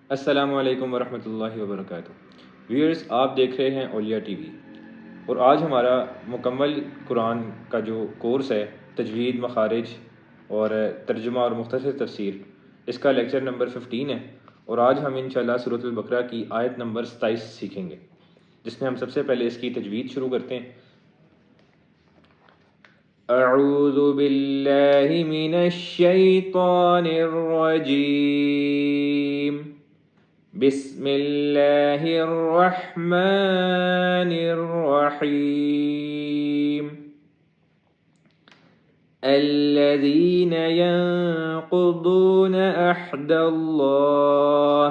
السلام علیکم ورحمۃ اللہ وبرکاتہ۔ ویورز، آپ دیکھ رہے ہیں اولیاء ٹی وی، اور آج ہمارا مکمل قرآن کا جو کورس ہے، تجوید، مخارج اور ترجمہ اور مختصر تفسیر، اس کا لیکچر نمبر 15 ہے، اور آج ہم انشاءاللہ سورۃ البقرہ کی آیت نمبر 27 سیکھیں گے، جس میں ہم سب سے پہلے اس کی تجوید شروع کرتے ہیں۔ اعوذ باللہ من الشیطان الرجیم، بسم اللہ الرحمن الرحیم۔ الذین ينقضون عہد اللہ،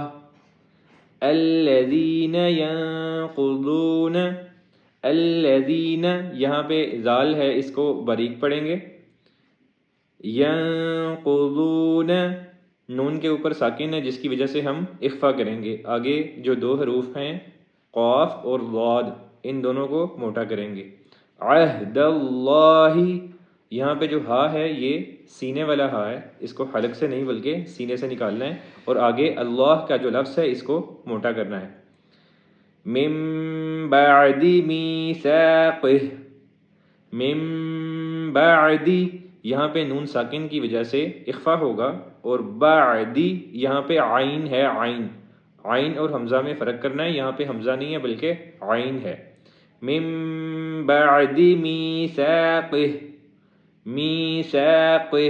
الذین ينقضون، الذین یہاں پہ زال ہے، اس کو باریک پڑھیں گے۔ ینقضون، نون کے اوپر ساکن ہے جس کی وجہ سے ہم اخفا کریں گے۔ آگے جو دو حروف ہیں قاف اور ضاد، ان دونوں کو موٹا کریں گے۔ عہد اللہ، یہاں پہ جو ہا ہے یہ سینے والا ہا ہے، اس کو حلق سے نہیں بلکہ سینے سے نکالنا ہے، اور آگے اللہ کا جو لفظ ہے اس کو موٹا کرنا ہے۔ من بعد میثاقہ، من بعد، یہاں پہ نون ساکن کی وجہ سے اخفا ہوگا، اور بعدی یہاں پہ عین ہے، عین اور حمزہ میں فرق کرنا ہے، یہاں پہ حمزہ نہیں ہے بلکہ عین ہے۔ من بعد میثاقہ، میثاقہ،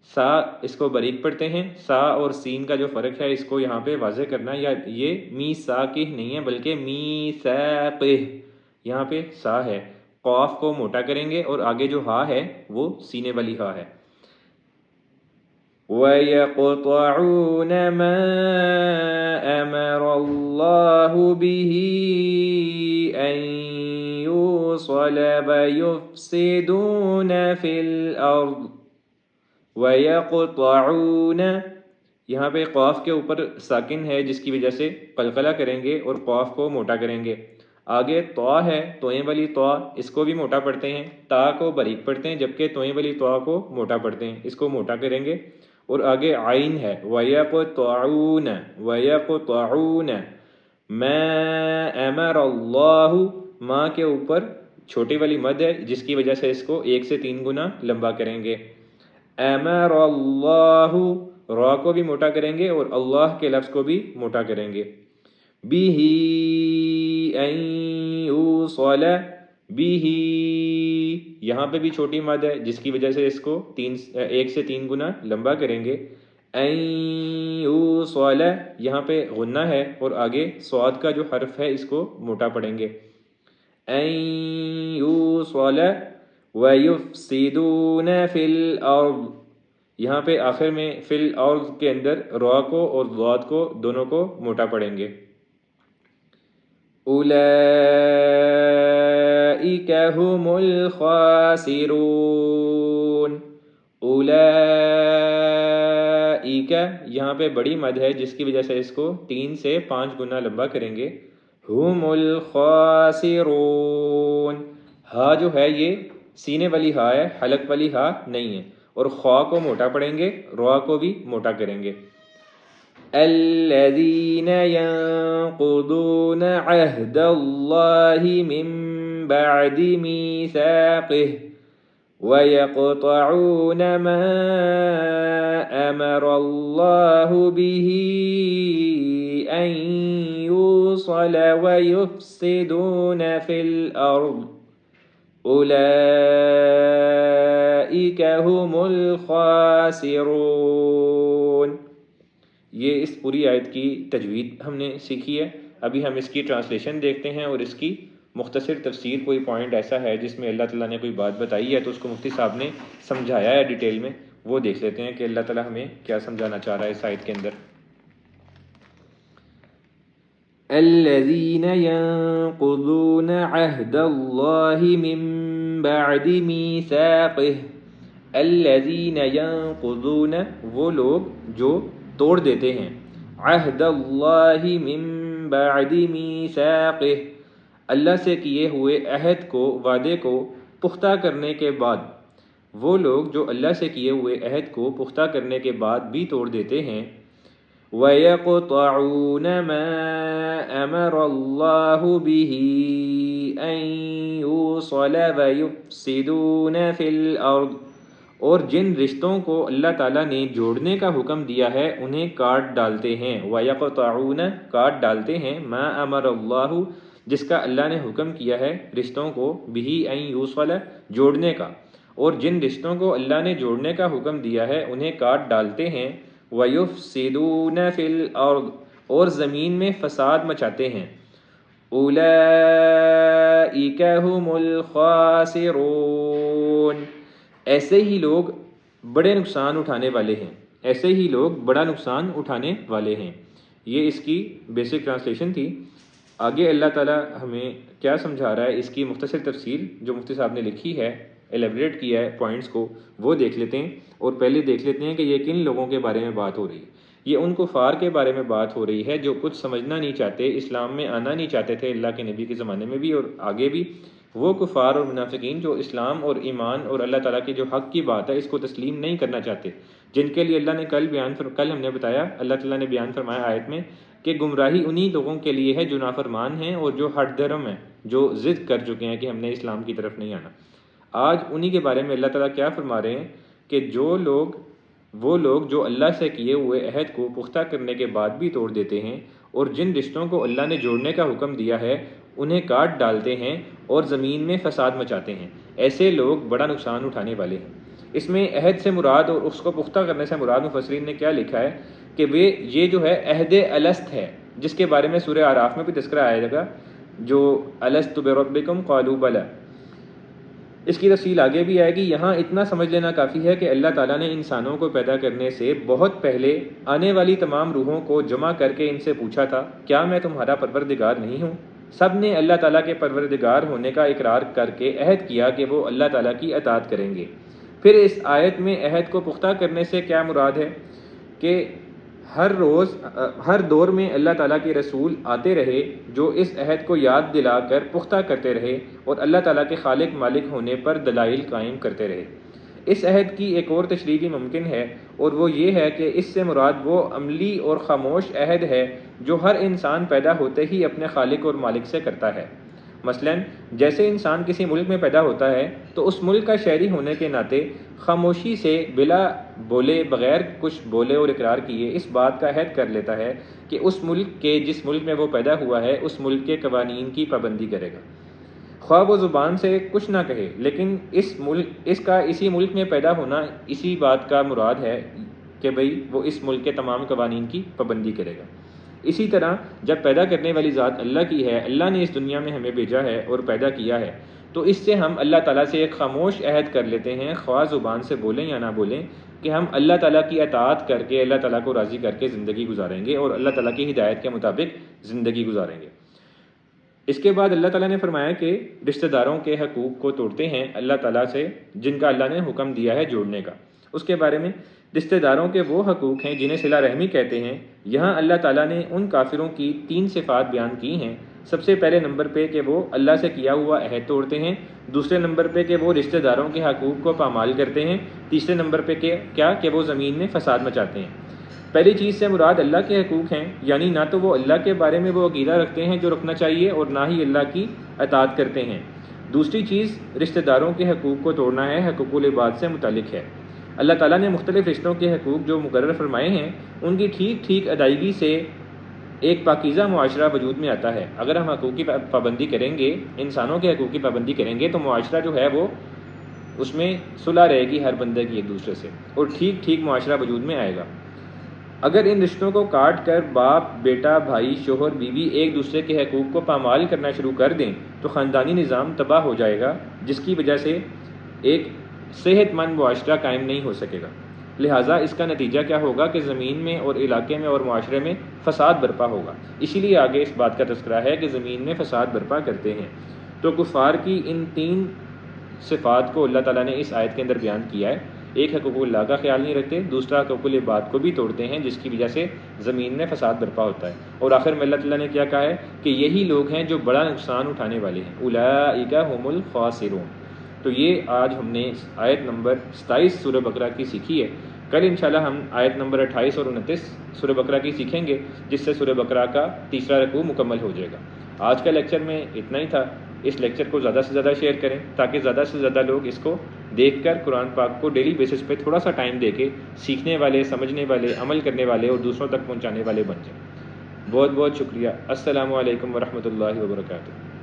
سا اس کو باریک پڑھتے ہیں، سا اور سین کا جو فرق ہے اس کو یہاں پہ واضح کرنا ہے، یہ میثاقہ نہیں ہے بلکہ میثاقہ، یہاں پہ سا ہے۔ قاف کو موٹا کریں گے اور آگے جو ہا ہے وہ سینے والی ہا ہے۔ وَيَقْطَعُونَ مَا أَمَرَ اللَّهُ بِهِ أَن يُوصَلَ وَيُفْسِدُونَ فِي الْأَرْضِ، وَيَقْطَعُونَ، یہاں پہ قاف کے اوپر ساکن ہے جس کی وجہ سے قلقلہ کریں گے اور قاف کو موٹا کریں گے۔ آگے طا ہے، توئیں والی طا، اس کو بھی موٹا پڑھتے ہیں، تا کو باریک پڑھتے ہیں جبکہ توئیں والی طا کو موٹا پڑھتے ہیں، اس کو موٹا کریں گے۔ اور آگے عین ہے، وَيَقْطَعُونَ، وَيَقْطَعُونَ مَا أَمَرَ اللَّهُ، ماں کے اوپر چھوٹی والی مد ہے جس کی وجہ سے اس کو 1 سے 3 گنا لمبا کریں گے۔ امر اللہ، را کو بھی موٹا کریں گے اور اللہ کے لفظ کو بھی موٹا کریں گے۔ بِهِ أَن يُوصَلَ، بِهِ یہاں پہ بھی چھوٹی مد ہے جس کی وجہ سے اس کو 1 سے 3 گنا لمبا کریں گے۔ أن يُوصَلَ، یہاں پہ غنہ ہے اور آگے صاد کا جو حرف ہے اس کو موٹا پڑھیں گے۔ أن يُوصَلَ وَيُفْسِدُونَ فِي الْأَرْضِ، یہاں پہ آخر میں فی الارض کے اندر را کو اور ضاد کو دونوں کو موٹا پڑھیں گے۔ اولئک هم الخاسرون، اولئک یہاں پہ بڑی مد ہے جس کی وجہ سے اس کو 3 سے 5 گنا لمبا کریں گے۔ هم الخاسرون، ہا جو ہے یہ سینے والی ہا ہے، حلق والی ہا نہیں ہے، اور خوا کو موٹا پڑھیں گے، را کو بھی موٹا کریں گے۔ الذین ینقضون عہد اللہ من بعد میثاقہ وَيَقْطَعُونَ مَا أَمَرَ اللَّهُ بِهِ أَن يُوصَلَ وَيُفْسِدُونَ فِي الْأَرْضِ اولئک هم الخاسرون۔ یہ اس پوری آیت کی تجوید ہم نے سیکھی ہے۔ ابھی ہم اس کی ٹرانسلیشن دیکھتے ہیں اور اس کی مختصر تفسیر، کوئی پوائنٹ ایسا ہے جس میں اللہ تعالیٰ نے کوئی بات بتائی ہے تو اس کو مفتی صاحب نے سمجھایا ہے ڈیٹیل میں، وہ دیکھ لیتے ہیں کہ اللہ تعالیٰ ہمیں کیا سمجھانا چاہ رہا ہے اس آیت کے اندر۔ الذین ینقضون عہد اللہ من بعد میثاقہ، الذین ینقضون وہ لوگ جو توڑ دیتے ہیں، عہد اللہ من بعد میثاقہ اللہ سے کیے ہوئے عہد کو، وعدے کو پختہ کرنے کے بعد، وہ لوگ جو اللہ سے کیے ہوئے عہد کو پختہ کرنے کے بعد بھی توڑ دیتے ہیں۔ وَيَقْطَعُونَ مَا أَمَرَ اللَّهُ بِهِ أَن يُوصَلَ وَيُفْسِدُونَ فِي الْأَرْضِ، اور جن رشتوں کو اللہ تعالیٰ نے جوڑنے کا حکم دیا ہے انہیں کاٹ ڈالتے ہیں۔ وَيَقْطَعُونَ کاٹ ڈالتے ہیں، مَا أَمَرَ اللَّهُ جس کا اللہ نے حکم کیا ہے رشتوں کو، بِهِ أَن يُوصَلَ جوڑنے کا، اور جن رشتوں کو اللہ نے جوڑنے کا حکم دیا ہے انہیں کاٹ ڈالتے ہیں۔ وَيُفْسِدُونَ فِي الْأَرْضِ اور زمین میں فساد مچاتے ہیں۔ أُولَئِكَ هُمُ الْخَاسِرُونَ ایسے ہی لوگ بڑے نقصان اٹھانے والے ہیں، ایسے ہی لوگ بڑا نقصان اٹھانے والے ہیں۔ یہ اس کی بیسک ٹرانسلیشن تھی۔ آگے اللہ تعالیٰ ہمیں کیا سمجھا رہا ہے، اس کی مختصر تفسیر جو مفتی صاحب نے لکھی ہے، ایلیبریٹ کیا ہے پوائنٹس کو، وہ دیکھ لیتے ہیں۔ اور پہلے دیکھ لیتے ہیں کہ یہ کن لوگوں کے بارے میں بات ہو رہی ہے۔ یہ ان کفار کے بارے میں بات ہو رہی ہے جو کچھ سمجھنا نہیں چاہتے، اسلام میں آنا نہیں چاہتے تھے اللہ کے نبی کے زمانے میں بھی اور آگے بھی۔ وہ کفار اور منافقین جو اسلام اور ایمان اور اللہ تعالیٰ کی جو حق کی بات ہے اس کو تسلیم نہیں کرنا چاہتے، جن کے لیے اللہ نے کل ہم نے بتایا، اللہ تعالیٰ نے بیان فرمایا آیت میں کہ گمراہی انہی لوگوں کے لیے ہے جو نافرمان ہیں اور جو ہٹ درم ہیں، جو ضد کر چکے ہیں کہ ہم نے اسلام کی طرف نہیں آنا۔ آج انہی کے بارے میں اللہ تعالیٰ کیا فرما رہے ہیں کہ وہ لوگ جو اللہ سے کیے ہوئے عہد کو پختہ کرنے کے بعد بھی توڑ دیتے ہیں، اور جن رشتوں کو اللہ نے جوڑنے کا حکم دیا ہے انہیں کاٹ ڈالتے ہیں اور زمین میں فساد مچاتے ہیں، ایسے لوگ بڑا نقصان اٹھانے والے ہیں۔ اس میں عہد سے مراد اور اس کو پختہ کرنے سے مراد مفسرین نے کیا لکھا ہے کہ یہ جو ہے عہد الست ہے، جس کے بارے میں سورہ اعراف میں بھی تذکرہ آئے گا، جو الست بربکم قالوا بلی۔ اس کی تفصیل آگے بھی آئے گی۔ یہاں اتنا سمجھ لینا کافی ہے کہ اللہ تعالیٰ نے انسانوں کو پیدا کرنے سے بہت پہلے آنے والی تمام روحوں کو جمع کر کے ان سے پوچھا تھا، کیا میں تمہارا پروردگار نہیں ہوں؟ سب نے اللہ تعالیٰ کے پروردگار ہونے کا اقرار کر کے عہد کیا کہ وہ اللہ تعالیٰ کی اطاعت کریں گے۔ پھر اس آیت میں عہد کو پختہ کرنے سے کیا مراد ہے کہ ہر دور میں اللہ تعالیٰ کے رسول آتے رہے جو اس عہد کو یاد دلا کر پختہ کرتے رہے اور اللہ تعالیٰ کے خالق مالک ہونے پر دلائل قائم کرتے رہے۔ اس عہد کی ایک اور تشریح بھی ممکن ہے، اور وہ یہ ہے کہ اس سے مراد وہ عملی اور خاموش عہد ہے جو ہر انسان پیدا ہوتے ہی اپنے خالق اور مالک سے کرتا ہے۔ مثلا جیسے انسان کسی ملک میں پیدا ہوتا ہے تو اس ملک کا شہری ہونے کے ناطے خاموشی سے بلا بولے، بغیر کچھ بولے اور اقرار کیے اس بات کا عہد کر لیتا ہے کہ اس ملک کے جس ملک میں وہ پیدا ہوا ہے اس ملک کے قوانین کی پابندی کرے گا، خواہ وہ زبان سے کچھ نہ کہے، لیکن اس کا اسی ملک میں پیدا ہونا اسی بات کا مراد ہے کہ بھئی وہ اس ملک کے تمام قوانین کی پابندی کرے گا۔ اسی طرح جب پیدا کرنے والی ذات اللہ کی ہے، اللہ نے اس دنیا میں ہمیں بھیجا ہے اور پیدا کیا ہے، تو اس سے ہم اللہ تعالیٰ سے ایک خاموش عہد کر لیتے ہیں، خواہ زبان سے بولیں یا نہ بولیں، کہ ہم اللہ تعالیٰ کی اطاعت کر کے اللہ تعالیٰ کو راضی کر کے زندگی گزاریں گے اور اللہ تعالیٰ کی ہدایت کے مطابق زندگی گزاریں گے۔ اس کے بعد اللہ تعالیٰ نے فرمایا کہ رشتہ داروں کے حقوق کو توڑتے ہیں اللہ تعالیٰ سے جن کا اللہ نے حکم دیا ہے جوڑنے کا۔ اس کے بارے میں رشتہ داروں کے وہ حقوق ہیں جنہیں صلہ رحمی کہتے ہیں۔ یہاں اللہ تعالیٰ نے ان کافروں کی 3 صفات بیان کی ہیں۔ سب سے پہلے نمبر پہ کہ وہ اللہ سے کیا ہوا عہد توڑتے ہیں، دوسرے نمبر پہ کہ وہ رشتہ داروں کے حقوق کو پامال کرتے ہیں، تیسرے نمبر پہ کہ وہ زمین میں فساد مچاتے ہیں۔ پہلی چیز سے مراد اللہ کے حقوق ہیں، یعنی نہ تو وہ اللہ کے بارے میں وہ عقیدہ رکھتے ہیں جو رکھنا چاہیے اور نہ ہی اللہ کی اطاعت کرتے ہیں۔ دوسری چیز رشتہ داروں کے حقوق کو توڑنا ہے، حقوق العباد سے متعلق ہے۔ اللہ تعالیٰ نے مختلف رشتوں کے حقوق جو مقرر فرمائے ہیں ان کی ٹھیک ادائیگی سے ایک پاکیزہ معاشرہ وجود میں آتا ہے۔ اگر ہم حقوق کی پابندی کریں گے، انسانوں کے حقوق کی پابندی کریں گے، تو معاشرہ جو ہے وہ اس میں صلح رہے گی ہر بندے کی ایک دوسرے سے، اور ٹھیک معاشرہ وجود میں آئے گا۔ اگر ان رشتوں کو کاٹ کر باپ، بیٹا، بھائی، شوہر، بیوی ایک دوسرے کے حقوق کو پامال کرنا شروع کر دیں تو خاندانی نظام تباہ ہو جائے گا، جس کی وجہ سے ایک صحت مند معاشرہ قائم نہیں ہو سکے گا۔ لہٰذا اس کا نتیجہ کیا ہوگا کہ زمین میں اور علاقے میں اور معاشرے میں فساد برپا ہوگا۔ اسی لیے آگے اس بات کا تذکرہ ہے کہ زمین میں فساد برپا کرتے ہیں۔ تو کفار کی ان 3 صفات کو اللہ تعالیٰ نے اس آیت کے اندر بیان کیا ہے۔ ایک حقوق اللہ کا خیال نہیں رکھتے، دوسرا حقوق العباد کو بھی توڑتے ہیں جس کی وجہ سے زمین میں فساد برپا ہوتا ہے، اور آخر میں اللہ تعالیٰ نے کیا کہا ہے کہ یہی لوگ ہیں جو بڑا نقصان اٹھانے والے ہیں۔ اولئک هم الخاسرون۔ تو یہ آج ہم نے آیت نمبر 27 سورہ بقرہ کی سیکھی ہے۔ کل انشاءاللہ ہم آیت نمبر 28 اور 29 سورہ بقرہ کی سیکھیں گے، جس سے سورہ بقرہ کا تیسرا رکوع مکمل ہو جائے گا۔ آج کا لیکچر میں اتنا ہی تھا۔ اس لیکچر کو زیادہ سے زیادہ شیئر کریں تاکہ زیادہ سے زیادہ لوگ اس کو دیکھ کر قرآن پاک کو ڈیلی بیسس پہ تھوڑا سا ٹائم دے کے سیکھنے والے، سمجھنے والے، عمل کرنے والے اور دوسروں تک پہنچانے والے بن جائیں۔ بہت بہت شکریہ۔ السلام علیکم ورحمۃ اللہ وبرکاتہ۔